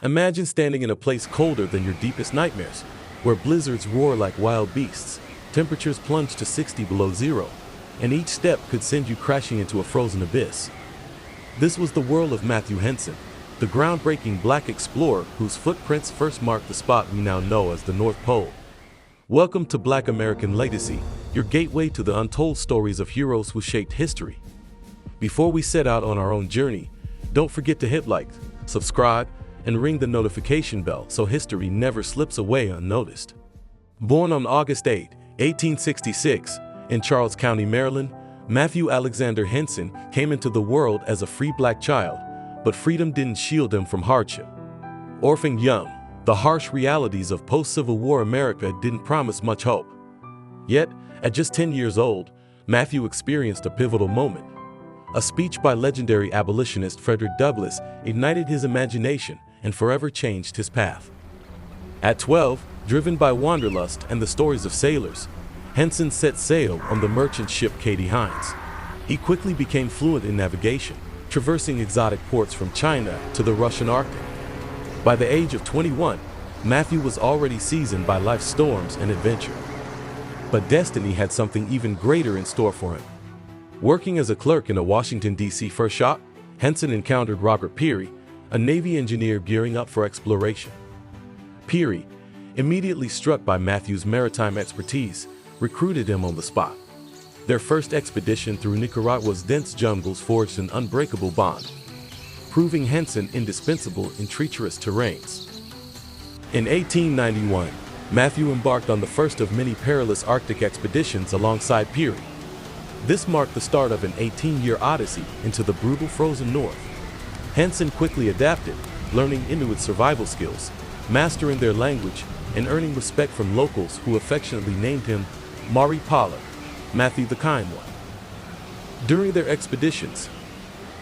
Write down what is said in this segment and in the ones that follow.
Imagine standing in a place colder than your deepest nightmares, where blizzards roar like wild beasts, temperatures plunge to 60 below zero, and each step could send you crashing into a frozen abyss. This was the world of Matthew Henson, the groundbreaking black explorer whose footprints first marked the spot we now know as the North Pole. Welcome to Black American Legacy, your gateway to the untold stories of heroes who shaped history. Before we set out on our own journey, don't forget to hit like, subscribe, and ring the notification bell so history never slips away unnoticed. Born on August 8, 1866, in Charles County, Maryland, Matthew Alexander Henson came into the world as a free black child, but freedom didn't shield him from hardship. Orphaned young, the harsh realities of post-Civil War America didn't promise much hope. Yet, at just 10 years old, Matthew experienced a pivotal moment. A speech by legendary abolitionist Frederick Douglass ignited his imagination and forever changed his path. At 12, driven by wanderlust and the stories of sailors, Henson set sail on the merchant ship Katie Hines. He quickly became fluent in navigation, traversing exotic ports from China to the Russian Arctic. By the age of 21, Matthew was already seasoned by life's storms and adventure. But destiny had something even greater in store for him. Working as a clerk in a Washington, D.C. fur shop, Henson encountered Robert Peary, a Navy engineer gearing up for exploration. Peary, immediately struck by Matthew's maritime expertise, recruited him on the spot. Their first expedition through Nicaragua's dense jungles forged an unbreakable bond, proving Henson indispensable in treacherous terrains. In 1891, Matthew embarked on the first of many perilous Arctic expeditions alongside Peary. This marked the start of an 18-year odyssey into the brutal frozen north. Henson quickly adapted, learning Inuit survival skills, mastering their language, and earning respect from locals who affectionately named him Mari Pala, Matthew the Kind One. During their expeditions,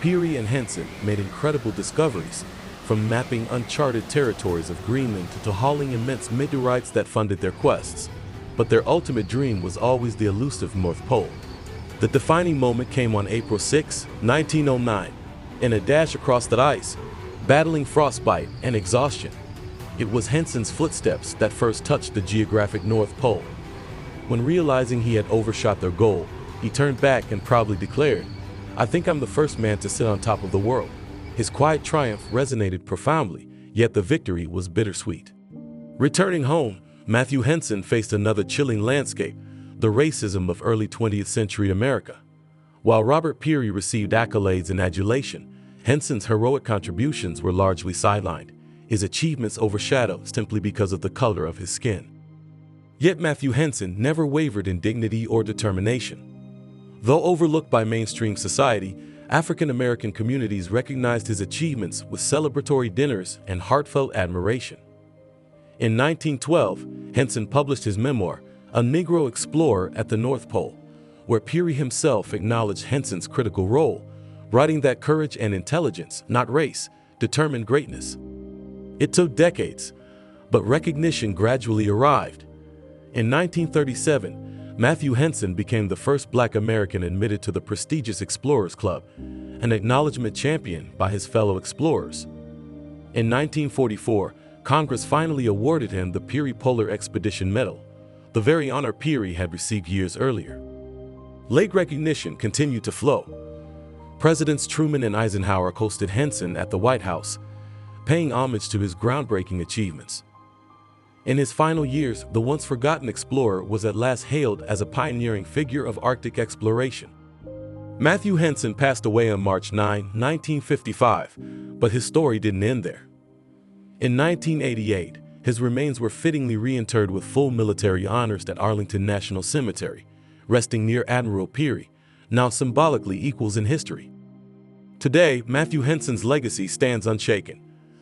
Peary and Henson made incredible discoveries, from mapping uncharted territories of Greenland to hauling immense meteorites that funded their quests. But their ultimate dream was always the elusive North Pole. The defining moment came on April 6, 1909, in a dash across the ice, battling frostbite and exhaustion. It was Henson's footsteps that first touched the geographic North Pole. When realizing he had overshot their goal, he turned back and proudly declared, "I think I'm the first man to sit on top of the world." His quiet triumph resonated profoundly, yet the victory was bittersweet. Returning home, Matthew Henson faced another chilling landscape, the racism of early 20th century America. While Robert Peary received accolades and adulation, Henson's heroic contributions were largely sidelined, his achievements overshadowed simply because of the color of his skin. Yet Matthew Henson never wavered in dignity or determination. Though overlooked by mainstream society, African American communities recognized his achievements with celebratory dinners and heartfelt admiration. In 1912, Henson published his memoir, A Negro Explorer at the North Pole, where Peary himself acknowledged Henson's critical role, writing that courage and intelligence, not race, determined greatness. It took decades, but recognition gradually arrived. In 1937, Matthew Henson became the first Black American admitted to the prestigious Explorers Club, an acknowledgement championed by his fellow explorers. In 1944, Congress finally awarded him the Peary Polar Expedition Medal, the very honor Peary had received years earlier. Late recognition continued to flow. Presidents Truman and Eisenhower hosted Henson at the White House, paying homage to his groundbreaking achievements. In his final years, the once forgotten explorer was at last hailed as a pioneering figure of Arctic exploration. Matthew Henson passed away on March 9, 1955, but his story didn't end there. In 1988, his remains were fittingly reinterred with full military honors at Arlington National Cemetery, resting near Admiral Peary, now symbolically equals in history. Today, Matthew Henson's legacy stands unshaken.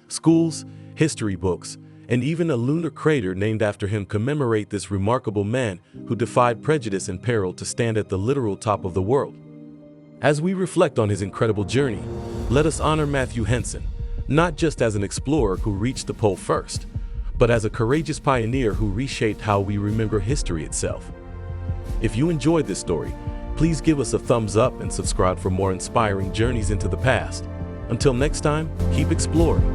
Schools, history books, and even a lunar crater named after him commemorate this remarkable man who defied prejudice and peril to stand at the literal top of the world. As we reflect on his incredible journey, let us honor Matthew Henson, not just as an explorer who reached the pole first, but as a courageous pioneer who reshaped how we remember history itself. If you enjoyed this story, please give us a thumbs up and subscribe for more inspiring journeys into the past. Until next time, keep exploring.